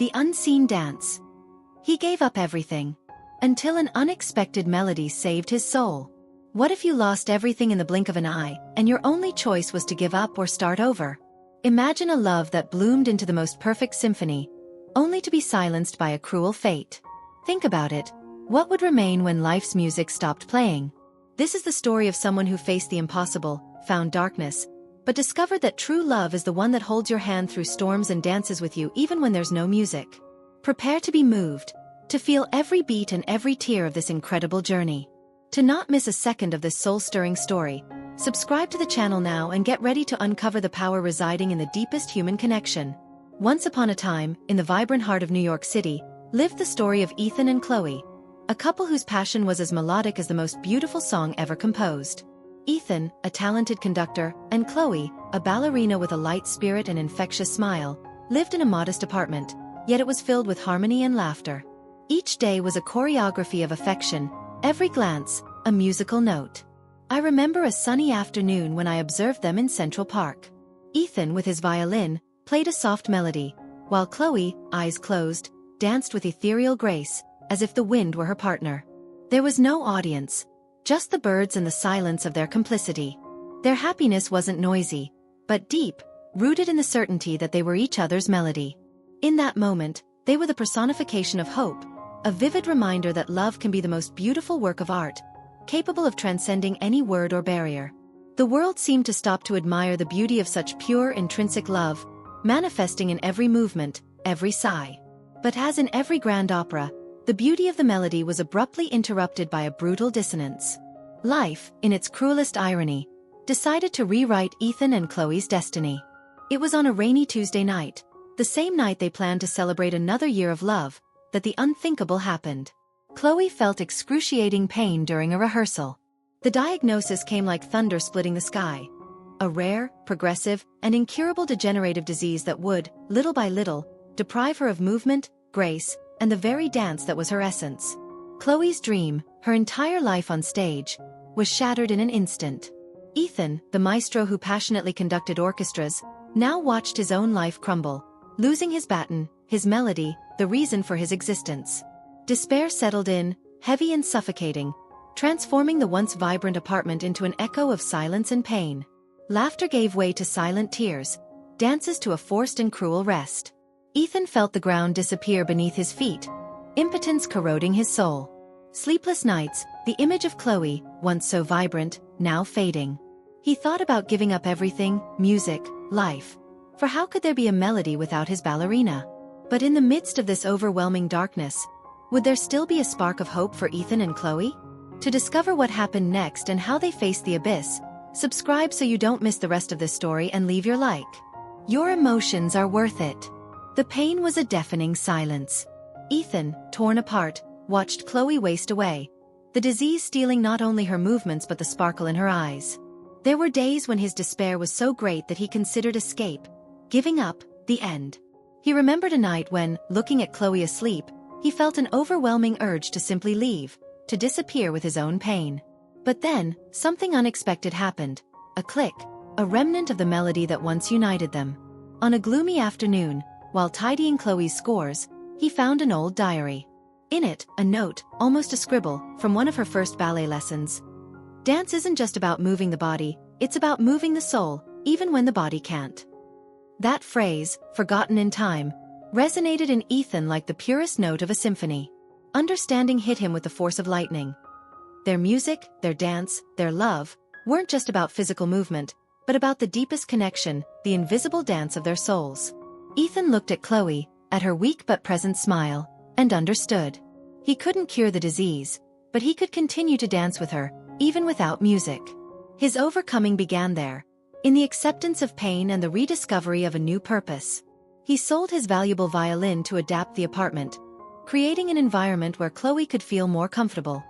The unseen dance. He gave up everything. Until an unexpected melody saved his soul. What if you lost everything in the blink of an eye, and your only choice was to give up or start over? Imagine a love that bloomed into the most perfect symphony, only to be silenced by a cruel fate. Think about it. What would remain when life's music stopped playing? This is the story of someone who faced the impossible, found darkness, but discovered that true love is the one that holds your hand through storms and dances with you even when there's no music. Prepare to be moved, to feel every beat and every tear of this incredible journey. To not miss a second of this soul-stirring story, subscribe to the channel now and get ready to uncover the power residing in the deepest human connection. Once upon a time, in the vibrant heart of New York City, lived the story of Ethan and Chloe, a couple whose passion was as melodic as the most beautiful song ever composed. Ethan, a talented conductor, and Chloe, a ballerina with a light spirit and infectious smile, lived in a modest apartment, yet it was filled with harmony and laughter. Each day was a choreography of affection, every glance, a musical note. I remember a sunny afternoon when I observed them in Central Park. Ethan, with his violin, played a soft melody, while Chloe, eyes closed, danced with ethereal grace, as if the wind were her partner. There was no audience, just the birds and the silence of their complicity. Their happiness wasn't noisy, but deep, rooted in the certainty that they were each other's melody. In that moment, they were the personification of hope, a vivid reminder that love can be the most beautiful work of art, capable of transcending any word or barrier. The world seemed to stop to admire the beauty of such pure intrinsic love, manifesting in every movement, every sigh. But as in every grand opera, the beauty of the melody was abruptly interrupted by a brutal dissonance. Life, in its cruelest irony, decided to rewrite Ethan and Chloe's destiny. It was on a rainy Tuesday night, the same night they planned to celebrate another year of love, that the unthinkable happened. Chloe felt excruciating pain during a rehearsal. The diagnosis came like thunder splitting the sky. A rare, progressive, and incurable degenerative disease that would, little by little, deprive her of movement, grace, and the very dance that was her essence. Chloe's dream, her entire life on stage, was shattered in an instant. Ethan, the maestro who passionately conducted orchestras, now watched his own life crumble, losing his baton, his melody, the reason for his existence. Despair settled in, heavy and suffocating, transforming the once vibrant apartment into an echo of silence and pain. Laughter gave way to silent tears, dances to a forced and cruel rest. Ethan felt the ground disappear beneath his feet, impotence corroding his soul. Sleepless nights, the image of Chloe, once so vibrant, now fading. He thought about giving up everything, music, life. For how could there be a melody without his ballerina? But in the midst of this overwhelming darkness, would there still be a spark of hope for Ethan and Chloe? To discover what happened next and how they faced the abyss, subscribe so you don't miss the rest of this story and leave your like. Your emotions are worth it. The pain was a deafening silence. Ethan, torn apart, watched Chloe waste away, the disease stealing not only her movements but the sparkle in her eyes. There were days when his despair was so great that he considered escape, giving up, the end. He remembered a night when, looking at Chloe asleep, he felt an overwhelming urge to simply leave, to disappear with his own pain. But then, something unexpected happened. A click, a remnant of the melody that once united them. On a gloomy afternoon, while tidying Chloe's scores, he found an old diary. In it, a note, almost a scribble, from one of her first ballet lessons. Dance isn't just about moving the body, it's about moving the soul, even when the body can't. That phrase, forgotten in time, resonated in Ethan like the purest note of a symphony. Understanding hit him with the force of lightning. Their music, their dance, their love, weren't just about physical movement, but about the deepest connection, the invisible dance of their souls. Ethan looked at Chloe, at her weak but present smile, and understood. He couldn't cure the disease, but he could continue to dance with her, even without music. His overcoming began there, in the acceptance of pain and the rediscovery of a new purpose. He sold his valuable violin to adapt the apartment, creating an environment where Chloe could feel more comfortable.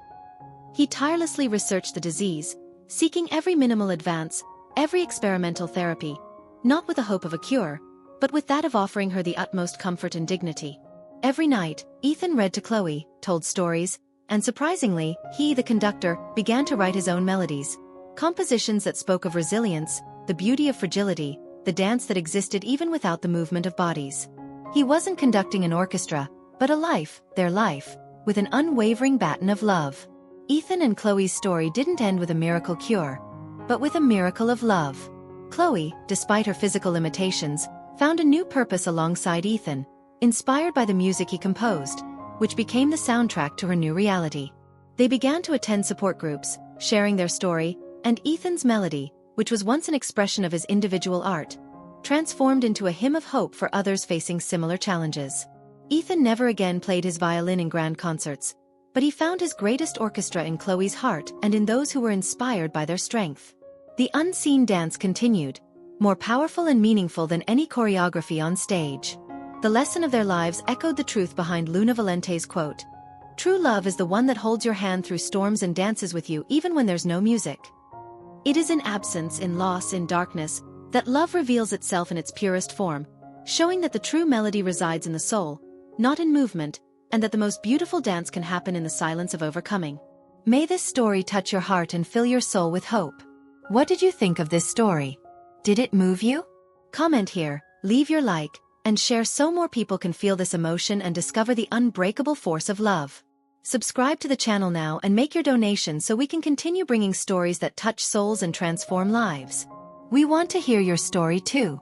He tirelessly researched the disease, seeking every minimal advance, every experimental therapy, not with the hope of a cure, but with that of offering her the utmost comfort and dignity. Every night, Ethan read to Chloe, told stories, and surprisingly, he, the conductor, began to write his own melodies, compositions that spoke of resilience, the beauty of fragility, the dance that existed even without the movement of bodies. He wasn't conducting an orchestra, but a life, their life, with an unwavering baton of love. Ethan and Chloe's story didn't end with a miracle cure, but with a miracle of love. Chloe, despite her physical limitations, found a new purpose alongside Ethan, inspired by the music he composed, which became the soundtrack to her new reality. They began to attend support groups, sharing their story, and Ethan's melody, which was once an expression of his individual art, transformed into a hymn of hope for others facing similar challenges. Ethan never again played his violin in grand concerts, but he found his greatest orchestra in Chloe's heart and in those who were inspired by their strength. The unseen dance continued, more powerful and meaningful than any choreography on stage. The lesson of their lives echoed the truth behind Luna Valente's quote, "True love is the one that holds your hand through storms and dances with you even when there's no music." It is in absence, in loss, in darkness, that love reveals itself in its purest form, showing that the true melody resides in the soul, not in movement, and that the most beautiful dance can happen in the silence of overcoming. May this story touch your heart and fill your soul with hope. What did you think of this story? Did it move you? Comment here, leave your like, and share so more people can feel this emotion and discover the unbreakable force of love. Subscribe to the channel now and make your donation so we can continue bringing stories that touch souls and transform lives. We want to hear your story too.